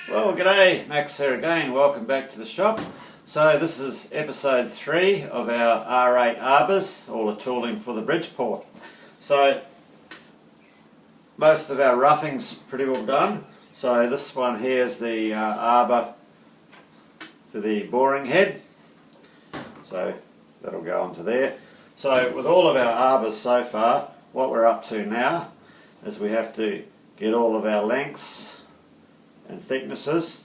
Well, g'day, Max here again. Welcome back to the shop. So this is episode 3 of our R8 arbors, all the tooling for the Bridgeport. So most of our roughing's pretty well done. So this one here is the arbor for the boring head. So that'll go onto there. So with all of our arbors so far, what we're up to now is we have to get all of our lengths and thicknesses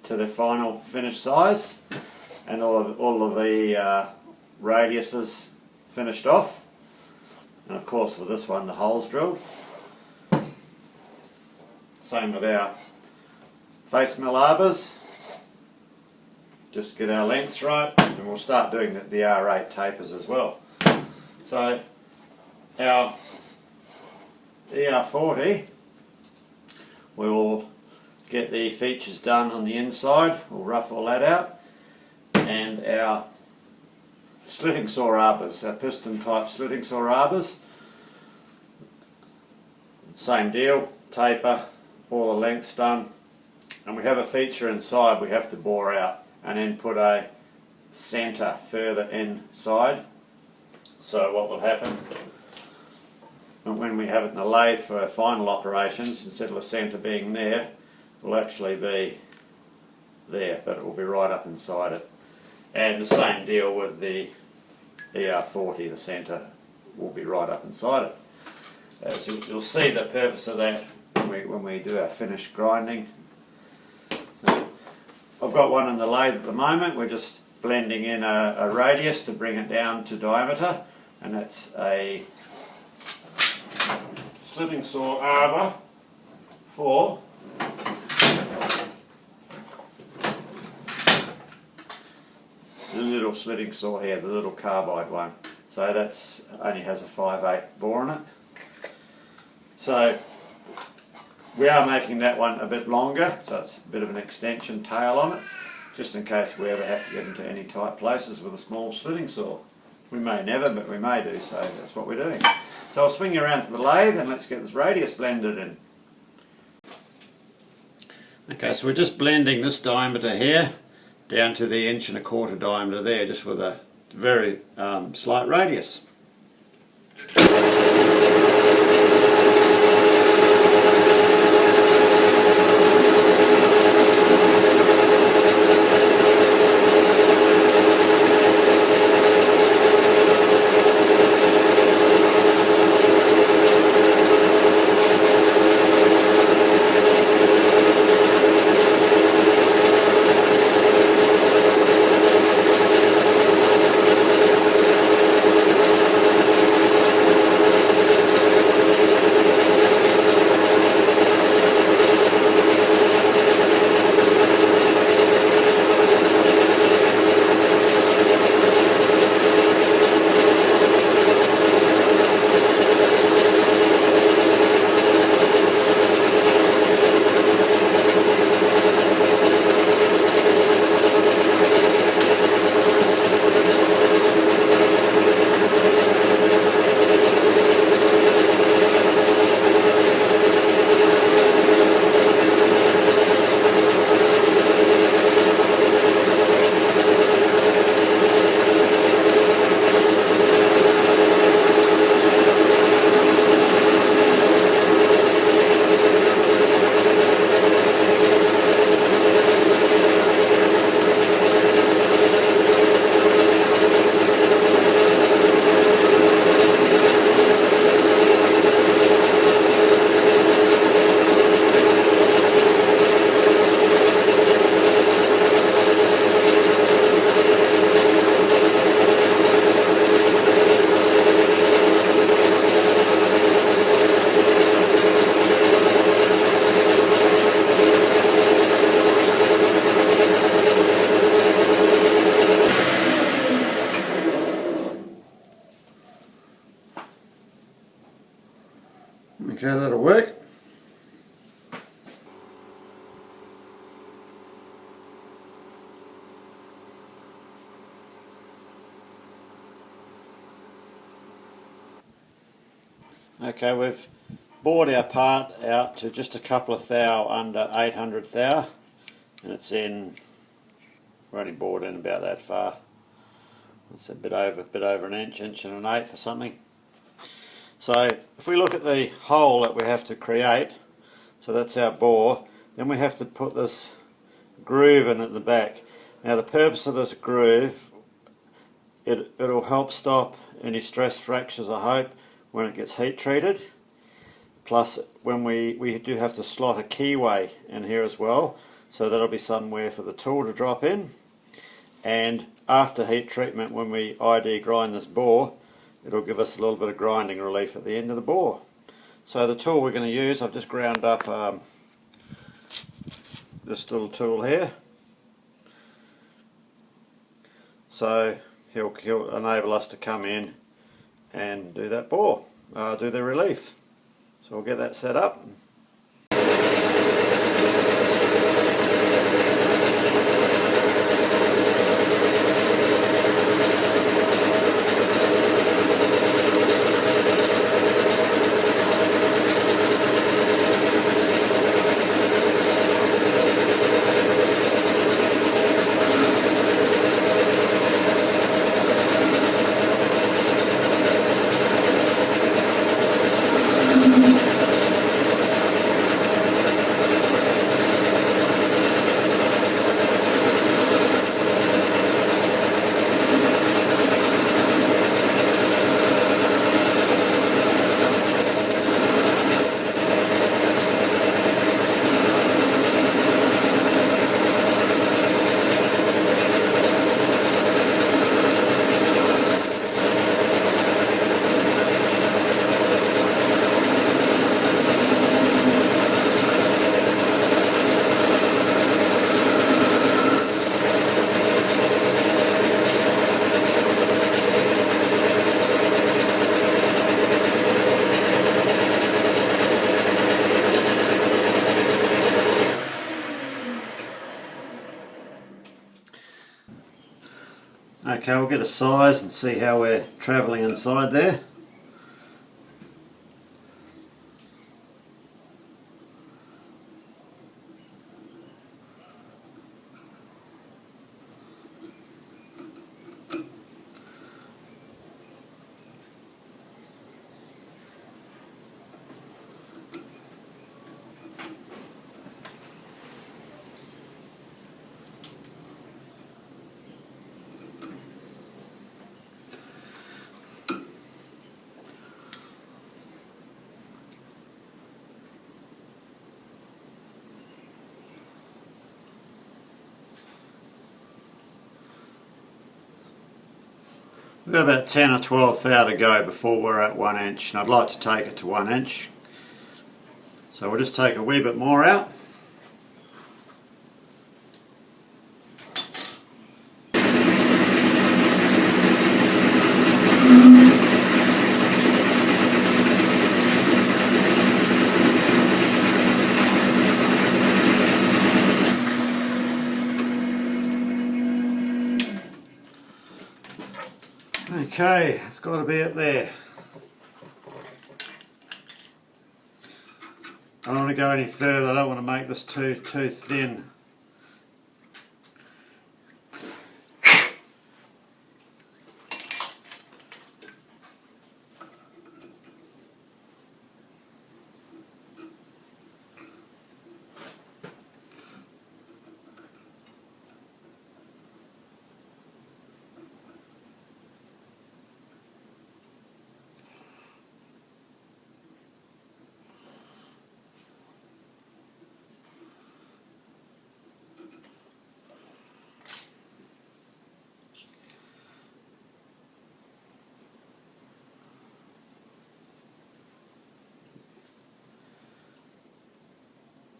to the final finished size, and all of the radiuses finished off, and of course with this one the holes drilled. Same with our face mill arbors. Just get our lengths right, and we'll start doing the R8 tapers as well. So our ER40, we will get the features done on the inside. We'll rough all that out, and our slitting saw arbors, our piston type slitting saw arbors, same deal, taper, all the lengths done, and we have a feature inside we have to bore out and then put a centre further inside. So what will happen when we have it in the lathe for our final operations, instead of the centre being there, will actually be there, but it will be right up inside it. And the same deal with the ER40, the centre will be right up inside it. As you'll see the purpose of that when we do our finished grinding. So I've got one in the lathe at the moment. We're just blending in a radius to bring it down to diameter, and that's a slitting saw arbor for the little slitting saw here, the little carbide one. So that's only has a 5/8 bore in it. So we are making that one a bit longer, so it's a bit of an extension tail on it, just in case we ever have to get into any tight places with a small slitting saw. We may never, but we may do, so that's what we're doing. So I'll swing you around to the lathe and let's get this radius blended in. Okay, so we're just blending this diameter here down to the 1¼ diameter there, just with a very slight radius. Okay, that'll work. Okay, we've bored our part out to just a couple of thou under 800 thou, and it's in, we're only bored in about that far. It's a bit over an inch, inch and an eighth or something. So if we look at the hole that we have to create, so that's our bore, then we have to put this groove in at the back. Now the purpose of this groove, it'll help stop any stress fractures, I hope, when it gets heat treated. Plus when we do have to slot a keyway in here as well, so that'll be somewhere for the tool to drop in. And after heat treatment, when we ID grind this bore, it'll give us a little bit of grinding relief at the end of the bore. So the tool we're going to use, I've just ground up this little tool here. So he'll enable us to come in and do that bore, do the relief. So we'll get that set up. Okay, we'll get a size and see how we're travelling inside there. We've got about 10 or 12 thou to go before we're at 1 inch, and I'd like to take it to 1 inch. So we'll just take a wee bit more out. Okay, it's got to be up there. I don't want to go any further, I don't want to make this too thin.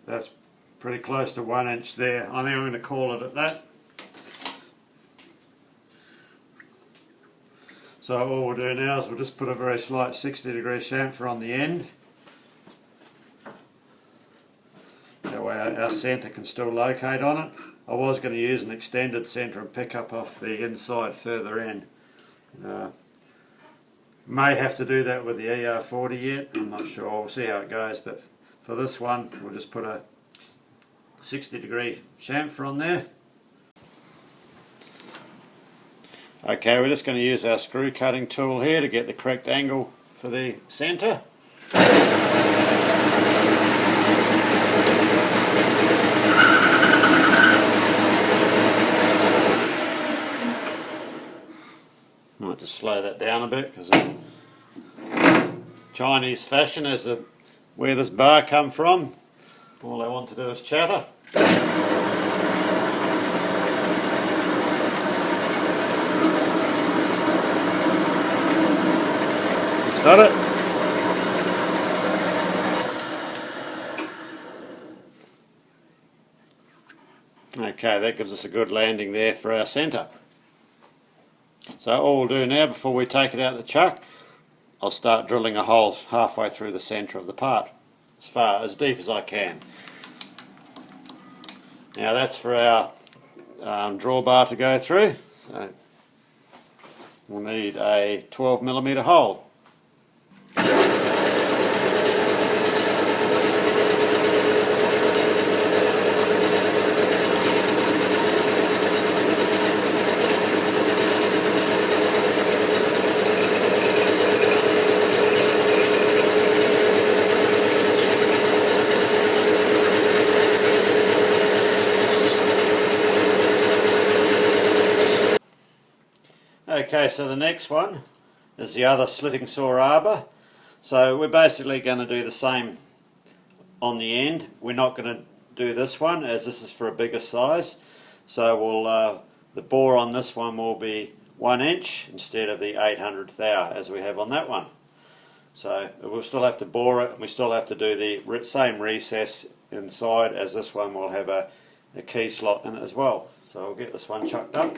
That's pretty close to 1 inch there. I think I'm going to call it at that. So all we'll do now is we'll just put a very slight 60-degree chamfer on the end. That way our centre can still locate on it. I was going to use an extended centre and pick up off the inside further in. May have to do that with the ER40 yet, I'm not sure, we'll see how it goes, but for this one we'll just put a 60-degree chamfer on there. Okay, we're just going to use our screw cutting tool here to get the correct angle for the centre. Might just slow that down a bit because Chinese fashion is where this bar come from. All they want to do is chatter. It's got it. Okay, that gives us a good landing there for our centre. So all we'll do now before we take it out of the chuck, I'll start drilling a hole halfway through the centre of the part, as deep as I can. Now that's for our drawbar to go through, so we'll need a 12mm hole. Okay, so the next one is the other slitting saw arbor. So we're basically going to do the same on the end. We're not going to do this one as this is for a bigger size. So the bore on this one will be 1 inch instead of the 1/800 thou as we have on that one. So we'll still have to bore it, and we still have to do the same recess inside as this one will have a key slot in it as well. So we'll get this one chucked up.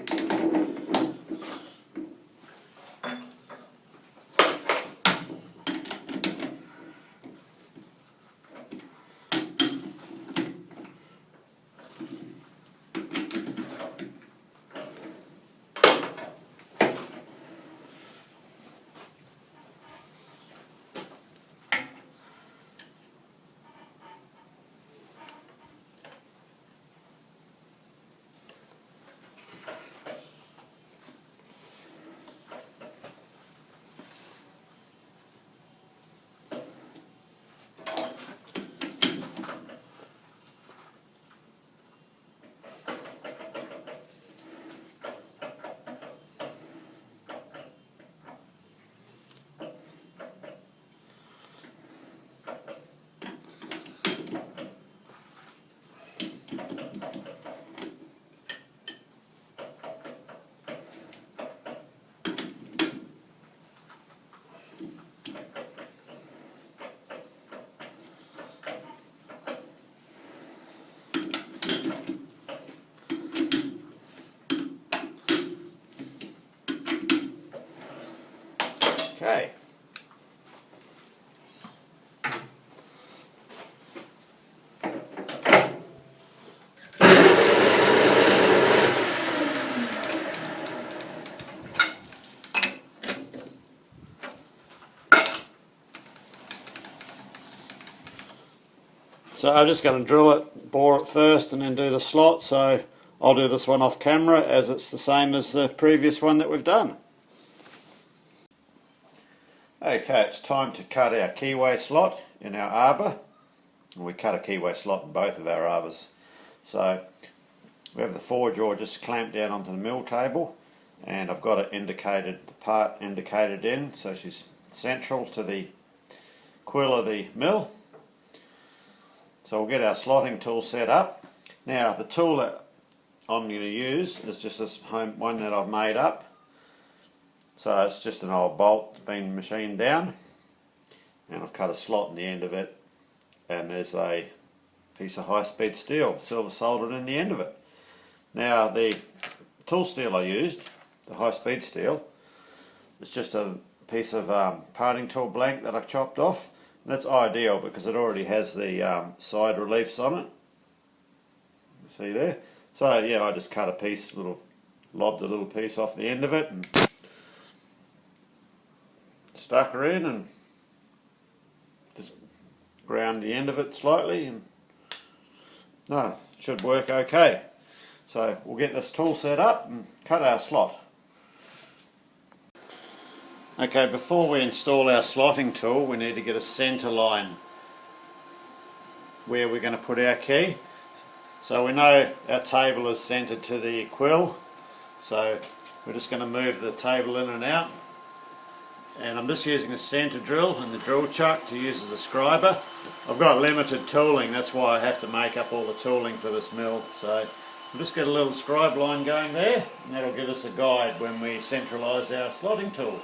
Okay. So I'm just going to drill it, bore it first and then do the slot. So I'll do this one off camera as it's the same as the previous one that we've done. Okay, it's time to cut our keyway slot in our arbor. We cut a keyway slot in both of our arbors. So we have the forge jaw just clamped down onto the mill table, and I've got it indicated, the part indicated in, so she's central to the quill of the mill. So we'll get our slotting tool set up. Now the tool that I'm going to use is just this one that I've made up. So it's just an old bolt that's been machined down, and I've cut a slot in the end of it, and there's a piece of high-speed steel silver soldered in the end of it. Now the tool steel I used, the high-speed steel, it's just a piece of parting tool blank that I chopped off, and that's ideal because it already has the side reliefs on it. See there? So yeah, I just cut a piece, lobbed a little piece off the end of it and stuck her in, and just ground the end of it slightly and No, it should work okay. So we'll get this tool set up and cut our slot. Okay, before we install our slotting tool, we need to get a centre line where we're going to put our key. So we know our table is centred to the quill, so we're just going to move the table in and out. And I'm just using a centre drill and the drill chuck to use as a scriber. I've got limited tooling, that's why I have to make up all the tooling for this mill. So we'll just get a little scribe line going there, and that'll give us a guide when we centralise our slotting tool.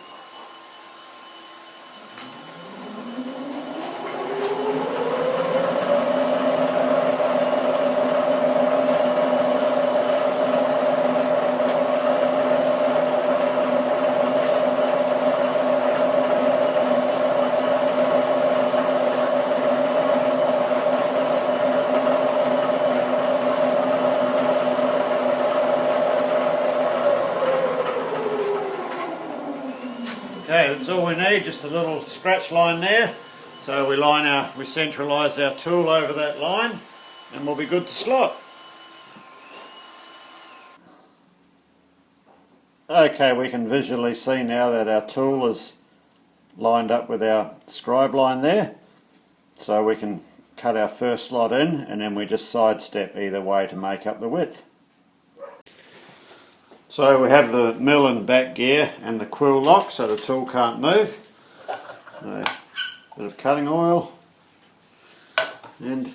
Okay, that's all we need, just a little scratch line there. So we centralise our tool over that line and we'll be good to slot. Okay, we can visually see now that our tool is lined up with our scribe line there. So we can cut our first slot in and then we just sidestep either way to make up the width. So we have the mill in back gear and the quill lock so the tool can't move. A bit of cutting oil and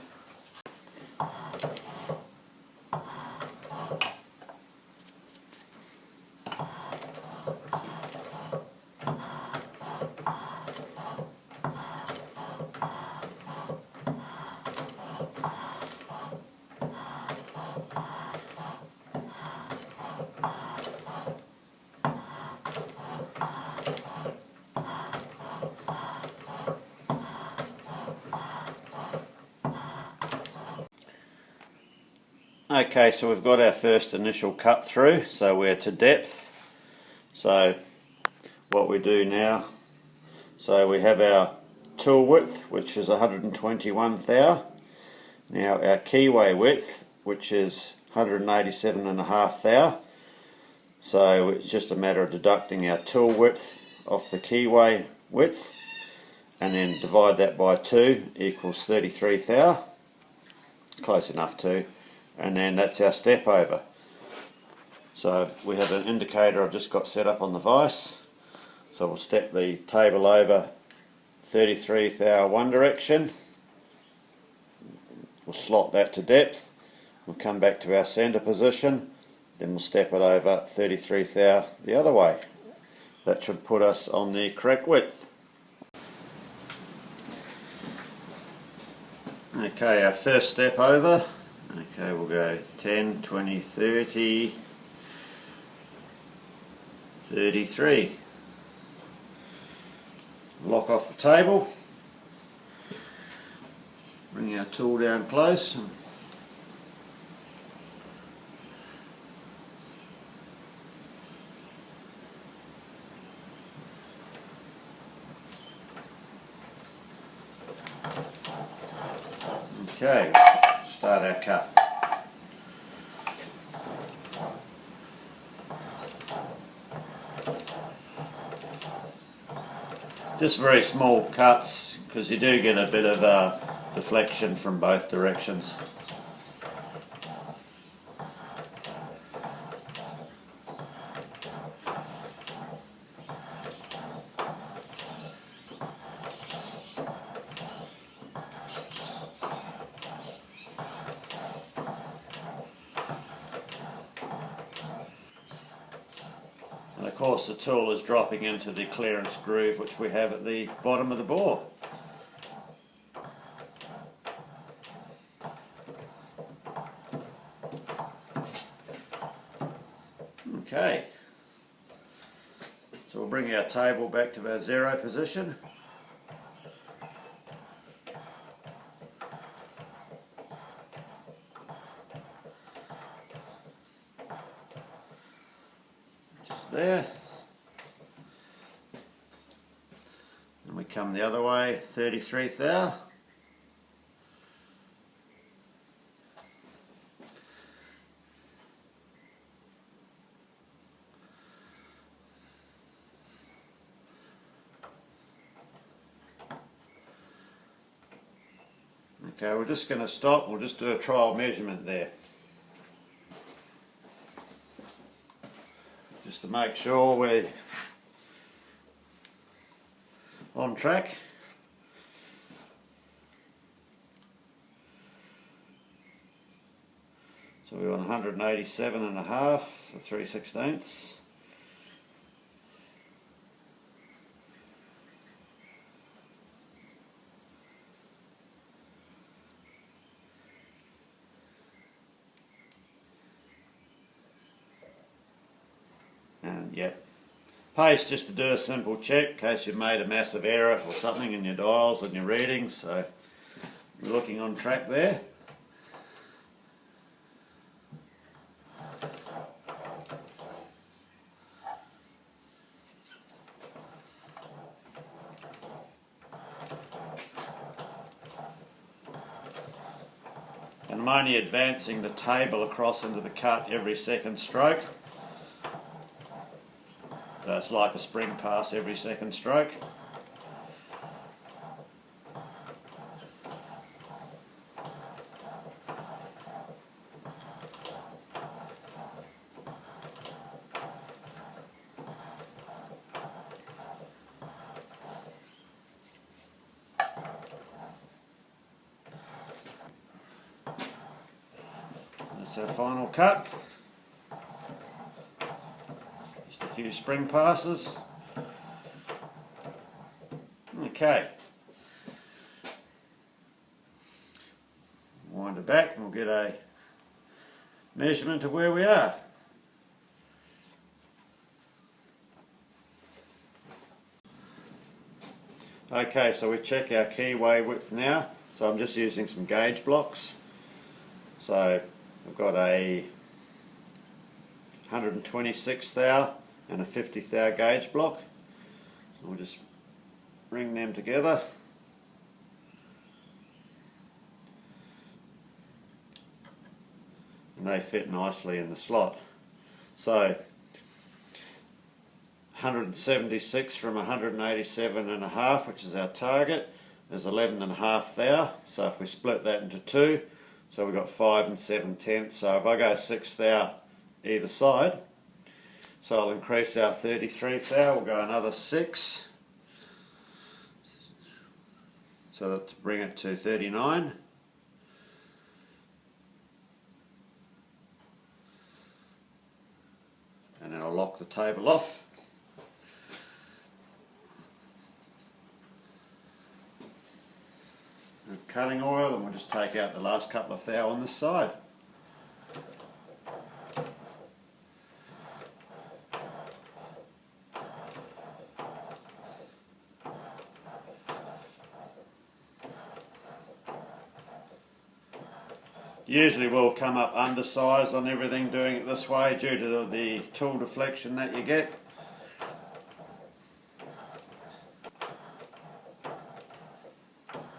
okay, so we've got our first initial cut through, so we're to depth. So what we do now, so we have our tool width, which is 121 thou. Now our keyway width, which is 187.5 thou. So it's just a matter of deducting our tool width off the keyway width and then divide that by 2 equals 33 thou. Close enough to. And then that's our step over. So we have an indicator I've just got set up on the vise. So we'll step the table over 33 thou one direction. We'll slot that to depth. We'll come back to our centre position. Then we'll step it over 33 thou the other way. That should put us on the correct width. Okay, our first step over. Okay, we'll go 10, 20, 30, 33. Lock off the table. Bring our tool down close. Okay, start our cut. Just very small cuts because you do get a bit of deflection from both directions. And of course the tool is dropping into the clearance groove which we have at the bottom of the bore. Okay, so we'll bring our table back to our 0 position. Just there. And we come the other way, 33 thou. Okay, we're just going to stop. We'll just do a trial measurement there. Just to make sure we're on track. So we want 187.5 for 3/16. And yep, paste just to do a simple check in case you've made a massive error or something in your dials and your readings. So we're looking on track there. And I'm only advancing the table across into the cut every second stroke. So it's like a spring pass every second stroke. That's our final cut. Just a few spring passes. Okay. Wind it back and we'll get a measurement of where we are. Okay, so we check our keyway width now. So I'm just using some gauge blocks. So I've got a 126 thou and a 50 thou gauge block. So we'll just bring them together. And they fit nicely in the slot. So 176 from 187.5, which is our target, is 11.5 thou. So if we split that into two, so we've got 5 7/10. So if I go 6 thou either side, so I'll increase our 33 thou, we'll go another 6. So that to bring it to 39. And then I'll lock the table off. With cutting oil, and we'll just take out the last couple of thou on this side. Usually will come up undersized on everything doing it this way due to the tool deflection that you get.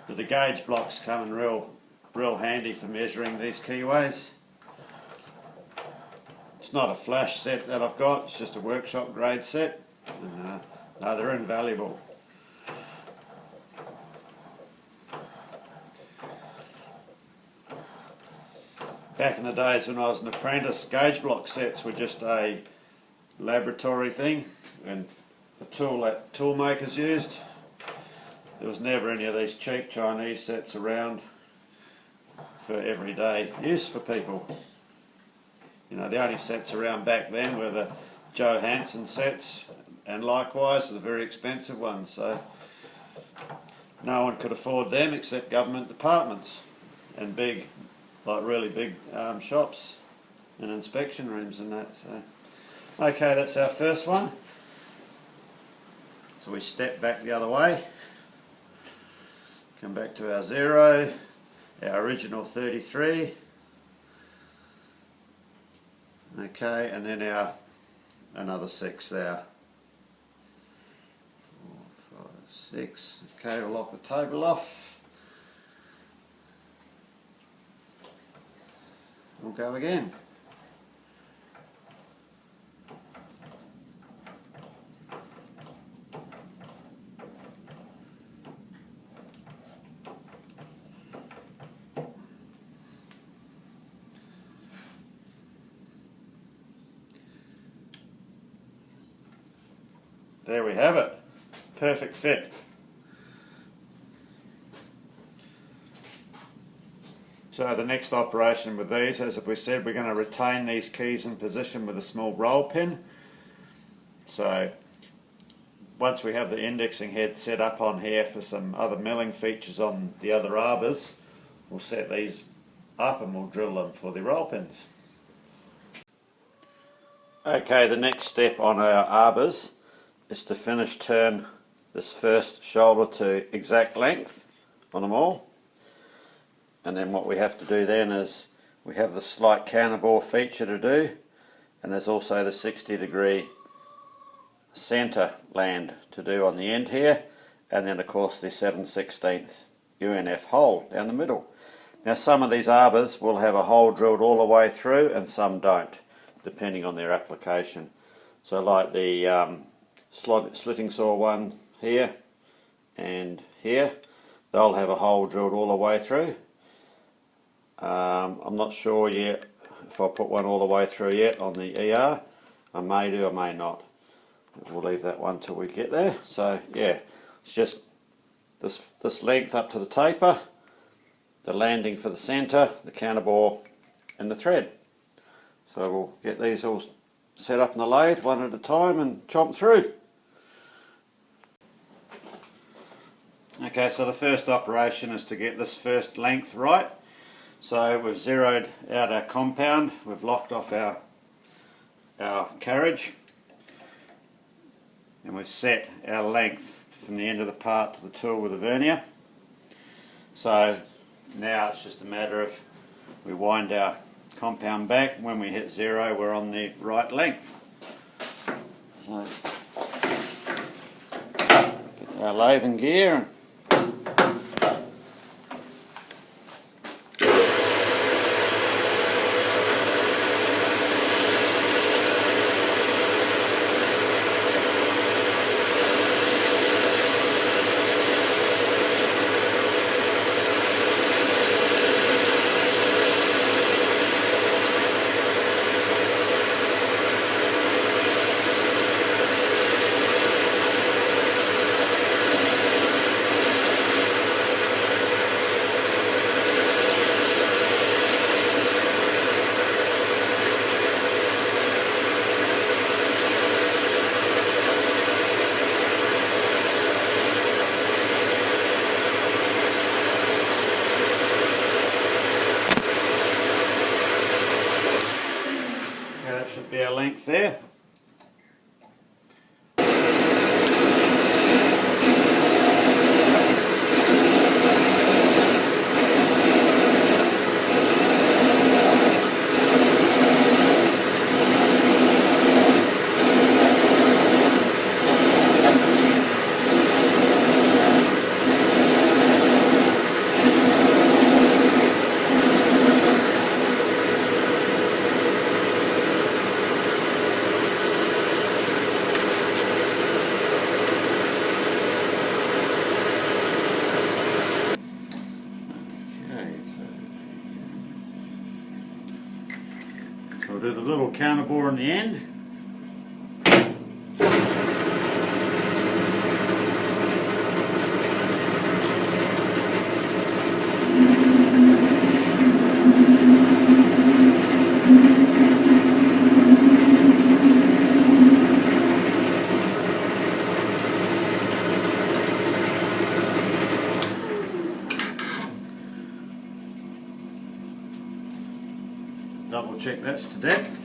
But the gauge blocks come in real handy for measuring these keyways. It's not a flash set that I've got, it's just a workshop grade set. And, no, they're invaluable. Back in the days when I was an apprentice, gauge block sets were just a laboratory thing and a tool that tool makers used. There was never any of these cheap Chinese sets around for everyday use for people. You know, the only sets around back then were the Joe Hansen sets, and likewise the very expensive ones. So no one could afford them except government departments and big, like really big shops and inspection rooms and that. So okay, that's our first one. So we step back the other way, come back to our 0, our original 33, okay, and then our another 6 there. 4, 5, 6. Okay, we'll lock the table off. We'll go again. there we have it. Perfect fit. So the next operation with these, as we said, we're going to retain these keys in position with a small roll pin. So once we have the indexing head set up on here for some other milling features on the other arbors, we'll set these up and we'll drill them for the roll pins. Okay, the next step on our arbors is to finish turn this first shoulder to exact length on them all. And then what we have to do then is we have the slight counterbore feature to do, and there's also the 60-degree centre land to do on the end here, and then of course the 7/16 UNF hole down the middle. Now some of these arbors will have a hole drilled all the way through and some don't, depending on their application. So like the slitting saw one here and here, they'll have a hole drilled all the way through. I'm not sure yet if I'll put one all the way through yet on the ER. I may do, I may not. We'll leave that one till we get there. So yeah, it's just this length up to the taper, the landing for the centre, the counterbore and the thread. So we'll get these all set up in the lathe one at a time and chomp through. Okay, so the first operation is to get this first length right. So we've zeroed out our compound, we've locked off our carriage, and we've set our length from the end of the part to the tool with a vernier. So now it's just a matter of we wind our compound back, and when we hit zero we're on the right length. So get our lathe in gear and be our length there. We'll do the little counterbore in the end. Double check that's to depth.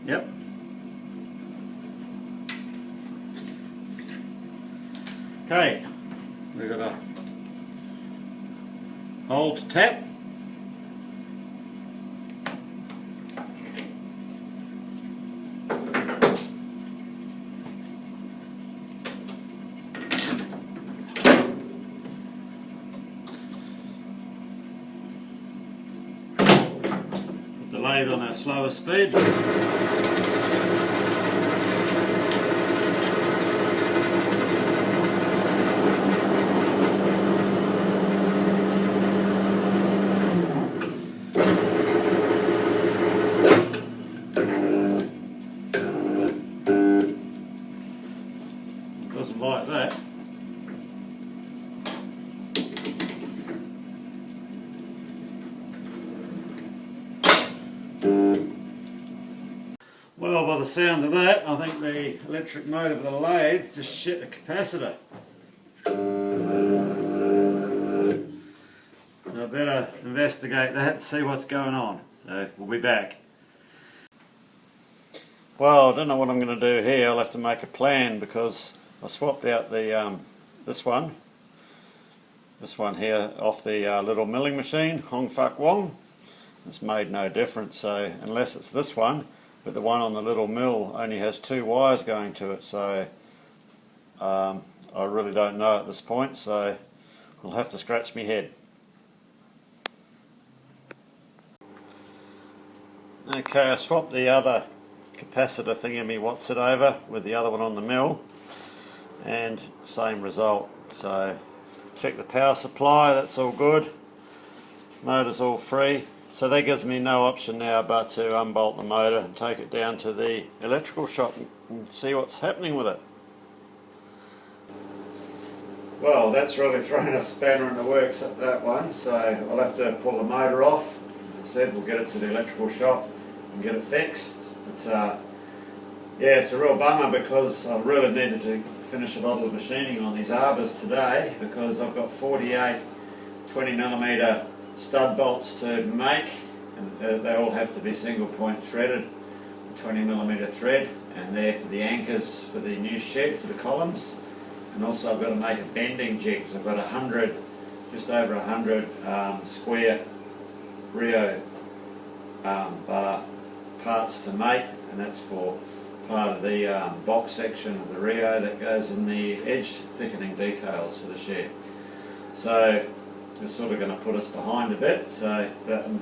Yep. Okay, we've got a hole to tap. Lathe on our slower speed. Well, by the sound of that, I think the electric motor of the lathe just shit the capacitor. I better investigate that, see what's going on. So we'll be back. Well, I don't know what I'm going to do here. I'll have to make a plan because I swapped out the this one here off the little milling machine, Hong Fuck Wong. It's made no difference, so unless it's this one, but the one on the little mill only has 2 wires going to it, so I really don't know at this point, so I'll have to scratch my head. Okay, I swapped the other capacitor thingy-me-what's it over with the other one on the mill, and same result. So check the power supply, that's all good, motor's all free, so that gives me no option now but to unbolt the motor and take it down to the electrical shop and see what's happening with it. Well, that's really thrown a spanner in the works at that one, so I'll have to pull the motor off. As I said, we'll get it to the electrical shop and get it fixed. But yeah, it's a real bummer because I really needed to finish a lot of machining on these arbors today because I've got 48 20mm stud bolts to make, and they all have to be single point threaded, 20mm thread, and they're for the anchors for the new shed for the columns. And also I've got to make a bending jig, so I've got 100, just over 100 square Rio bar parts to make, and that's for part of the box section of the Rio that goes in the edge thickening details for the shed. So it's sort of going to put us behind a bit, so but in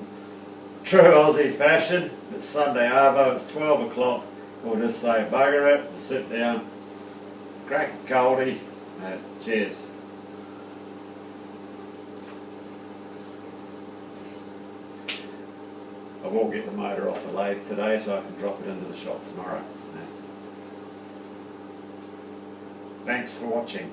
true Aussie fashion, it's Sunday arvo, it's 12 o'clock, we'll just say bugger it, we'll sit down, crack a coldie, cheers. I will get the motor off the lathe today so I can drop it into the shop tomorrow. Thanks for watching.